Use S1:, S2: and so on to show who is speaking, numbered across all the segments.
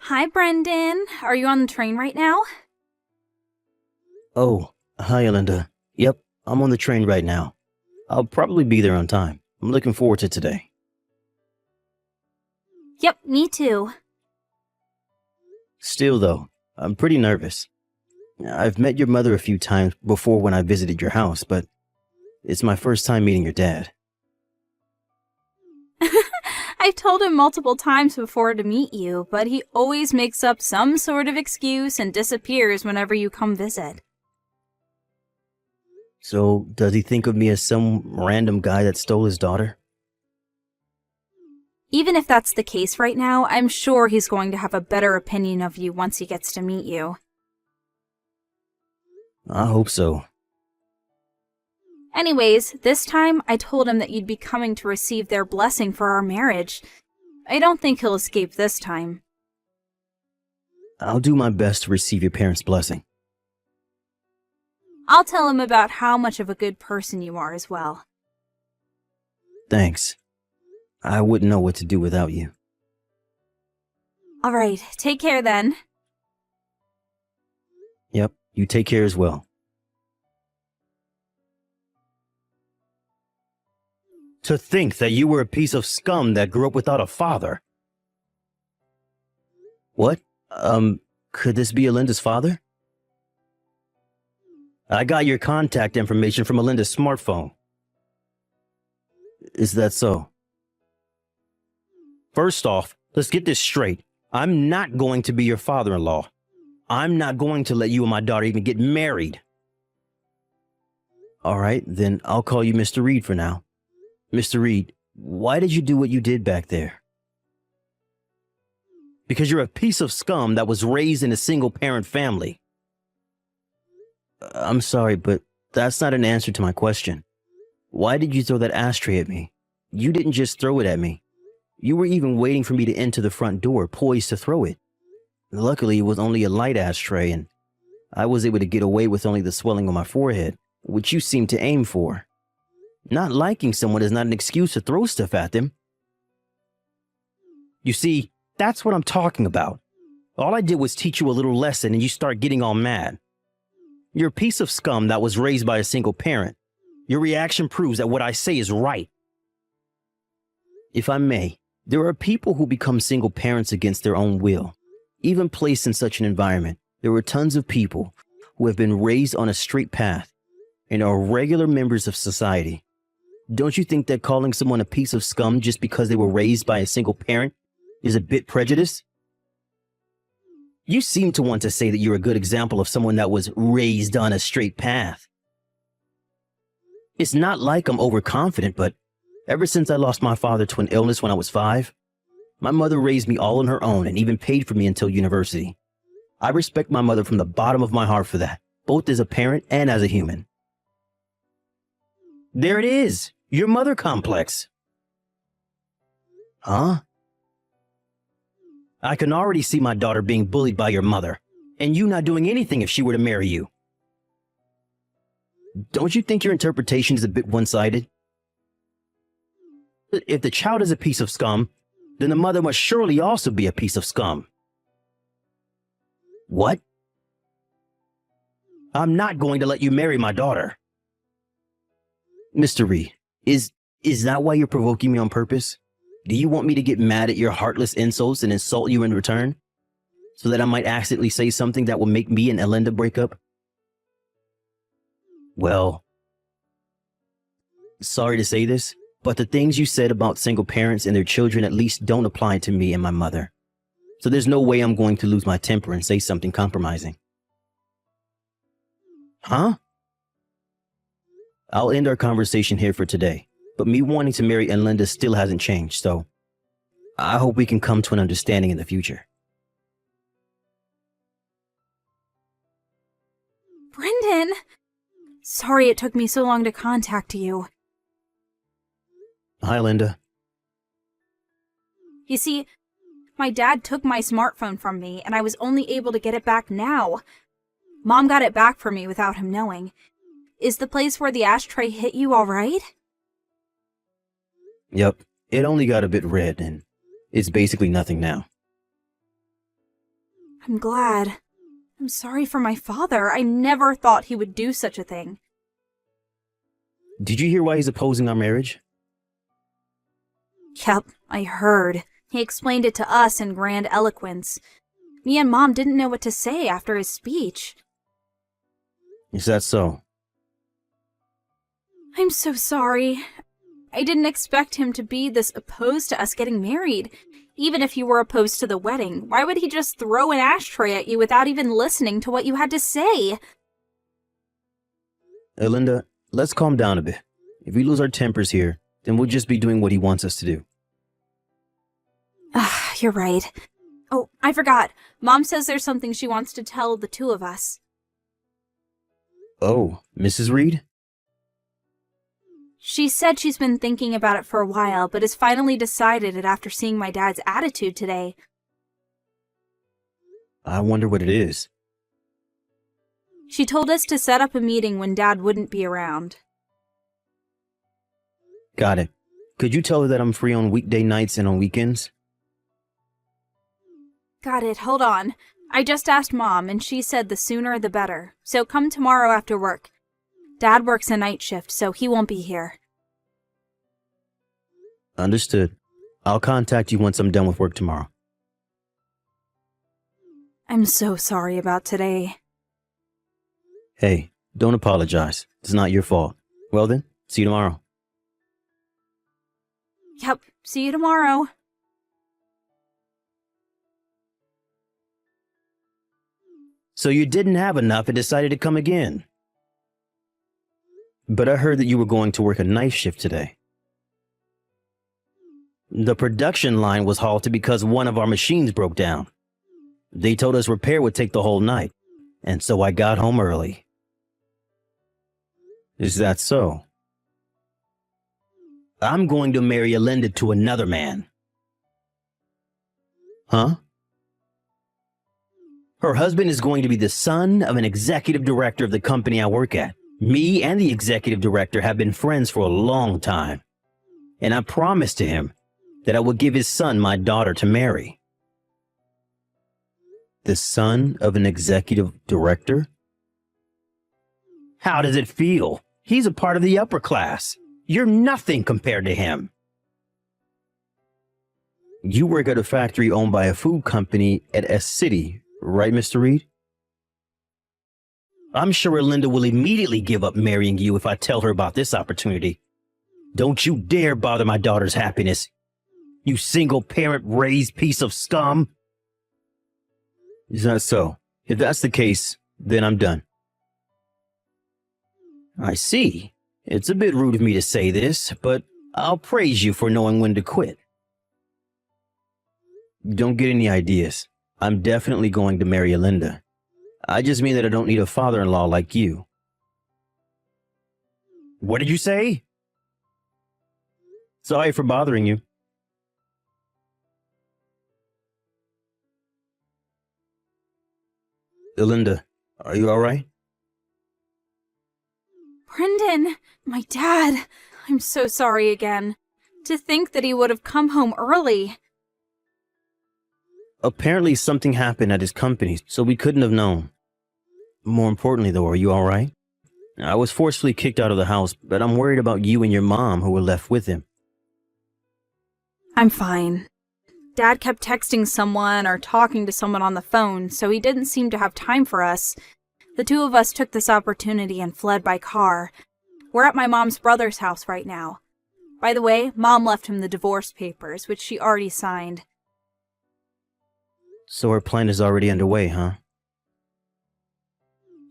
S1: Hi, Brendan. Are you on the train right now?
S2: Oh, hi, Linda. Yep, I'm on the train right now. I'll probably be there on time. I'm looking forward to today.
S1: Yep, me too.
S2: Still, though, I'm pretty nervous. I've met your mother a few times before when I visited your house, but it's my first time meeting your dad.
S1: I've told him multiple times before to meet you, but he always makes up some sort of excuse and disappears whenever you come visit.
S2: So, does he think of me as some random guy that stole his daughter?
S1: Even if that's the case right now, I'm sure he's going to have a better opinion of you once he gets to meet you.
S2: I hope so.
S1: Anyways, this time I told him that you'd be coming to receive their blessing for our marriage. I don't think he'll escape this time.
S2: I'll do my best to receive your parents' blessing.
S1: I'll tell him about how much of a good person you are as well.
S2: Thanks. I wouldn't know what to do without you.
S1: Alright, take care then.
S2: Yep, you take care as well. To think that you were a piece of scum that grew up without a father. What? Could this be Alinda's father? I got your contact information from Alinda's smartphone. Is that so? First off, let's get this straight. I'm not going to be your father-in-law. I'm not going to let you and my daughter even get married. All right, then I'll call you Mr. Reed for now. Mr. Reed, why did you do what you did back there? Because you're a piece of scum that was raised in a single-parent family. I'm sorry, but that's not an answer to my question. Why did you throw that ashtray at me? You didn't just throw it at me. You were even waiting for me to enter the front door, poised to throw it. Luckily, it was only a light ashtray, and I was able to get away with only the swelling on my forehead, which you seemed to aim for. Not liking someone is not an excuse to throw stuff at them. You see, that's what I'm talking about. All I did was teach you a little lesson and you start getting all mad. You're a piece of scum that was raised by a single parent. Your reaction proves that what I say is right. If I may, there are people who become single parents against their own will. Even placed in such an environment, there were tons of people who have been raised on a straight path and are regular members of society. Don't you think that calling someone a piece of scum just because they were raised by a single parent is a bit prejudiced? You seem to want to say that you're a good example of someone that was raised on a straight path. It's not like I'm overconfident, but ever since I lost my father to an illness when I was 5, my mother raised me all on her own and even paid for me until university. I respect my mother from the bottom of my heart for that, both as a parent and as a human. There it is, your mother complex. Huh? I can already see my daughter being bullied by your mother, and you not doing anything if she were to marry you. Don't you think your interpretation is a bit one-sided? If the child is a piece of scum, then the mother must surely also be a piece of scum. What? I'm not going to let you marry my daughter. Mr. Reed, is that why you're provoking me on purpose? Do you want me to get mad at your heartless insults and insult you in return? So that I might accidentally say something that will make me and Alinda break up? Well, sorry to say this, but the things you said about single parents and their children at least don't apply to me and my mother. So there's no way I'm going to lose my temper and say something compromising. Huh? I'll end our conversation here for today, but me wanting to marry Alinda still hasn't changed, so I hope we can come to an understanding in the future.
S1: Brendan! Sorry it took me so long to contact you.
S2: Hi, Linda.
S1: You see, my dad took my smartphone from me, and I was only able to get it back now. Mom got it back for me without him knowing. Is the place where the ashtray hit you all right?
S2: Yep, it only got a bit red, and it's basically nothing now.
S1: I'm glad. I'm sorry for my father. I never thought he would do such a thing.
S2: Did you hear why he's opposing our marriage?
S1: Yep, I heard. He explained it to us in grand eloquence. Me and Mom didn't know what to say after his speech.
S2: Is that so?
S1: I'm so sorry. I didn't expect him to be this opposed to us getting married. Even if you were opposed to the wedding, why would he just throw an ashtray at you without even listening to what you had to say?
S2: Linda, let's calm down a bit. If we lose our tempers here, then we'll just be doing what he wants us to do.
S1: You're right. Oh, I forgot. Mom says there's something she wants to tell the two of us.
S2: Oh, Mrs. Reed?
S1: She said she's been thinking about it for a while, but has finally decided it after seeing my dad's attitude today.
S2: I wonder what it is.
S1: She told us to set up a meeting when Dad wouldn't be around.
S2: Got it. Could you tell her that I'm free on weekday nights and on weekends?
S1: Got it, hold on. I just asked Mom, and she said the sooner the better, so come tomorrow after work. Dad works a night shift, so he won't be here.
S2: Understood. I'll contact you once I'm done with work tomorrow.
S1: I'm so sorry about today.
S2: Hey, don't apologize. It's not your fault. Well then, see you tomorrow.
S1: Yep, see you tomorrow.
S2: So you didn't have enough and decided to come again. But I heard that you were going to work a night shift today. The production line was halted because one of our machines broke down. They told us repair would take the whole night, and so I got home early. Is that so? I'm going to marry Linda to another man. Huh? Her husband is going to be the son of an executive director of the company I work at. Me and the executive director have been friends for a long time. And I promised to him that I would give his son my daughter to marry. The son of an executive director? How does it feel? He's a part of the upper class. You're nothing compared to him. You work at a factory owned by a food company at S City, right, Mr. Reed? I'm sure Linda will immediately give up marrying you if I tell her about this opportunity. Don't you dare bother my daughter's happiness, you single-parent raised piece of scum. Is that so? If that's the case, then I'm done. I see. It's a bit rude of me to say this, but I'll praise you for knowing when to quit. Don't get any ideas. I'm definitely going to marry Linda. I just mean that I don't need a father-in-law like you. What did you say? Sorry for bothering you. Linda, are you all right?
S1: Brendan, my dad. I'm so sorry again. To think that he would have come home early.
S2: Apparently something happened at his company, so we couldn't have known. More importantly, though, are you all right? I was forcefully kicked out of the house, but I'm worried about you and your mom who were left with him.
S1: I'm fine. Dad kept texting someone or talking to someone on the phone, so he didn't seem to have time for us. The two of us took this opportunity and fled by car. We're at my mom's brother's house right now. By the way, Mom left him the divorce papers, which she already signed.
S2: So her plan is already underway, huh?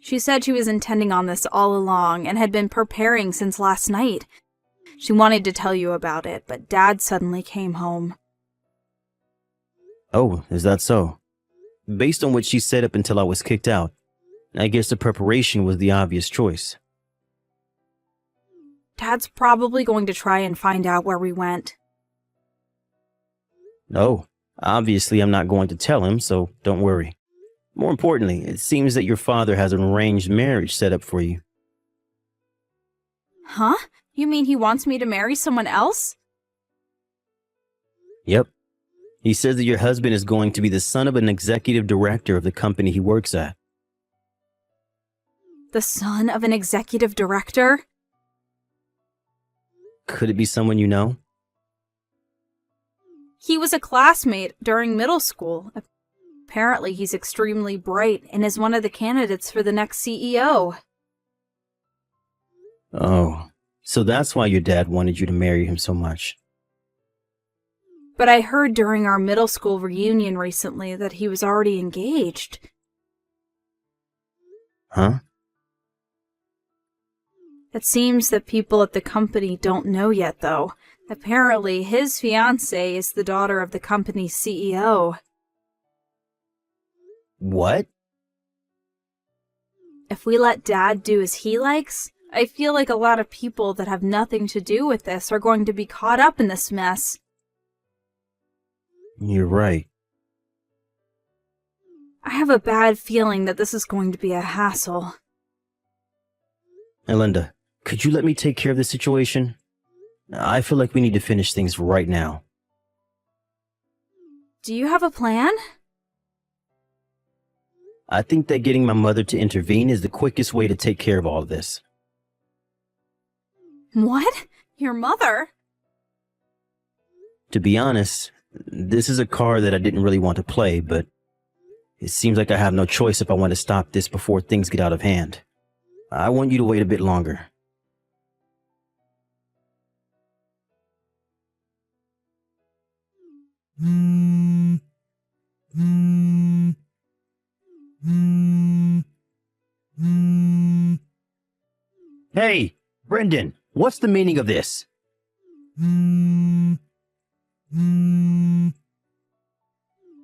S1: She said she was intending on this all along and had been preparing since last night. She wanted to tell you about it, but Dad suddenly came home.
S2: Oh, is that so? Based on what she said up until I was kicked out, I guess the preparation was the obvious choice.
S1: Dad's probably going to try and find out where we went.
S2: Oh, obviously I'm not going to tell him, so don't worry. More importantly, it seems that your father has an arranged marriage set up for you.
S1: Huh? You mean he wants me to marry someone else?
S2: Yep. He says that your husband is going to be the son of an executive director of the company he works at.
S1: The son of an executive director?
S2: Could it be someone you know?
S1: He was a classmate during middle school. Apparently, he's extremely bright and is one of the candidates for the next CEO.
S2: Oh, so that's why your dad wanted you to marry him so much.
S1: But I heard during our middle school reunion recently that he was already engaged.
S2: Huh?
S1: It seems that people at the company don't know yet, though. Apparently, his fiancé is the daughter of the company's CEO.
S2: What?
S1: If we let Dad do as he likes, I feel like a lot of people that have nothing to do with this are going to be caught up in this mess.
S2: You're right.
S1: I have a bad feeling that this is going to be a hassle.
S2: Hey, Linda, could you let me take care of this situation? I feel like we need to finish things right now.
S1: Do you have a plan?
S2: I think that getting my mother to intervene is the quickest way to take care of all of this.
S1: What? Your mother?
S2: To be honest, this is a card that I didn't really want to play, but it seems like I have no choice if I want to stop this before things get out of hand. I want you to wait a bit longer. Hey, Brendan, what's the meaning of this?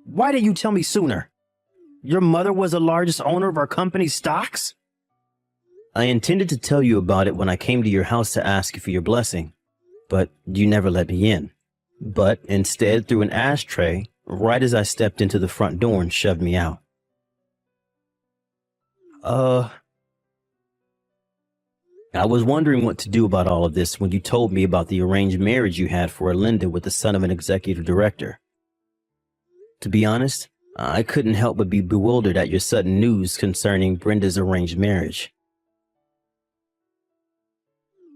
S2: Why didn't you tell me sooner? Your mother was the largest owner of our company's stocks? I intended to tell you about it when I came to your house to ask you for your blessing, but you never let me in. But instead threw an ashtray right as I stepped into the front door and shoved me out. I was wondering what to do about all of this when you told me about the arranged marriage you had for Linda with the son of an executive director. To be honest, I couldn't help but be bewildered at your sudden news concerning Brenda's arranged marriage.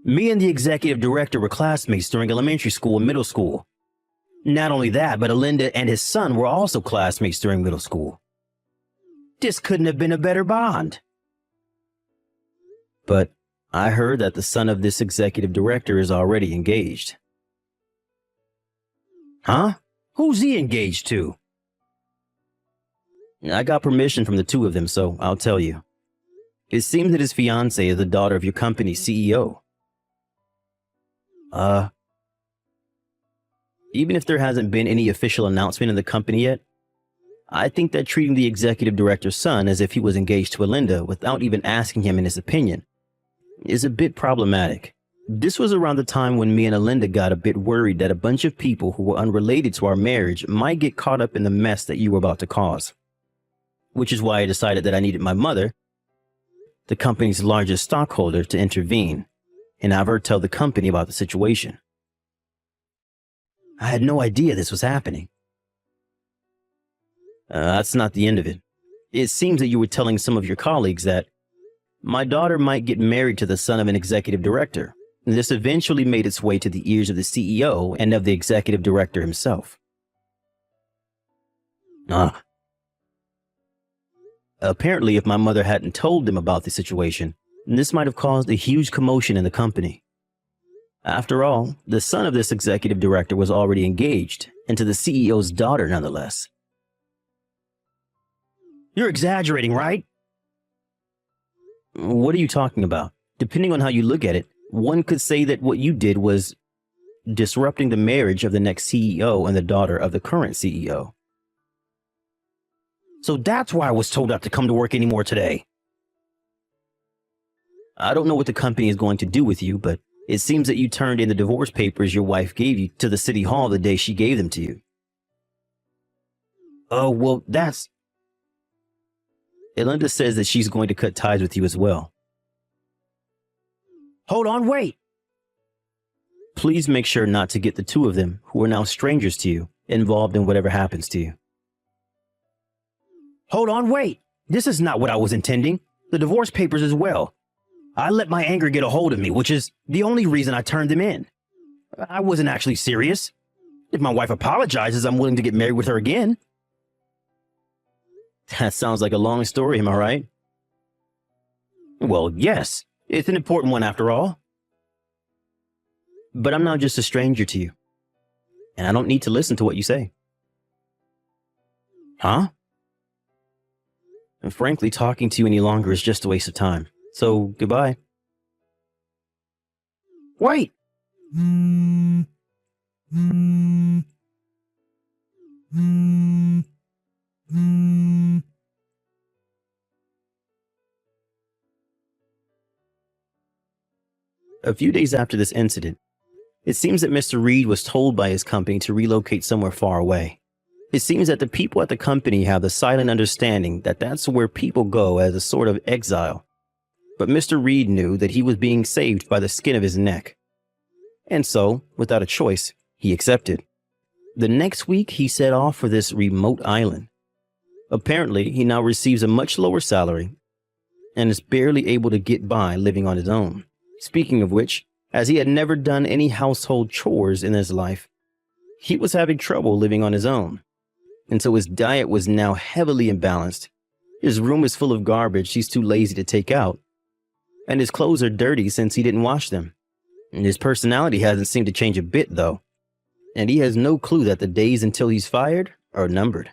S2: Me and the executive director were classmates during elementary school and middle school. Not only that, but Linda and his son were also classmates during middle school. This couldn't have been a better bond. But I heard that the son of this executive director is already engaged. Huh? Who's he engaged to? I got permission from the two of them, so I'll tell you. It seems that his fiancée is the daughter of your company's CEO. Even if there hasn't been any official announcement in the company yet, I think that treating the executive director's son as if he was engaged to Linda without even asking him in his opinion is a bit problematic. This was around the time when me and Linda got a bit worried that a bunch of people who were unrelated to our marriage might get caught up in the mess that you were about to cause. Which is why I decided that I needed my mother, the company's largest stockholder, to intervene and have her tell the company about the situation. I had no idea this was happening. That's not the end of it. It seems that you were telling some of your colleagues that my daughter might get married to the son of an executive director. This eventually made its way to the ears of the CEO and of the executive director himself. Apparently, if my mother hadn't told them about the situation, this might have caused a huge commotion in the company. After all, the son of this executive director was already engaged, and to the CEO's daughter nonetheless. You're exaggerating, right? What are you talking about? Depending on how you look at it, one could say that what you did was disrupting the marriage of the next CEO and the daughter of the current CEO. So that's why I was told not to come to work anymore today. I don't know what the company is going to do with you, but it seems that you turned in the divorce papers your wife gave you to the city hall the day she gave them to you. Oh, well, that's... Linda says that she's going to cut ties with you as well. Hold on, wait! Please make sure not to get the two of them, who are now strangers to you, involved in whatever happens to you. Hold on, wait. This is not what I was intending. The divorce papers as well. I let my anger get a hold of me, which is the only reason I turned them in. I wasn't actually serious. If my wife apologizes, I'm willing to get married with her again. That sounds like a long story, am I right? Well, yes. It's an important one after all. But I'm not just a stranger to you. And I don't need to listen to what you say. Huh? And frankly, talking to you any longer is just a waste of time. So, goodbye. Wait! A few days after this incident, it seems that Mr. Reed was told by his company to relocate somewhere far away. It seems that the people at the company have the silent understanding that that's where people go as a sort of exile. But Mr. Reed knew that he was being saved by the skin of his neck. And so, without a choice, he accepted. The next week, he set off for this remote island. Apparently, he now receives a much lower salary and is barely able to get by living on his own. Speaking of which, as he had never done any household chores in his life, he was having trouble living on his own. And so his diet was now heavily imbalanced. His room is full of garbage he's too lazy to take out. And his clothes are dirty since he didn't wash them. And his personality hasn't seemed to change a bit, though. And he has no clue that the days until he's fired are numbered.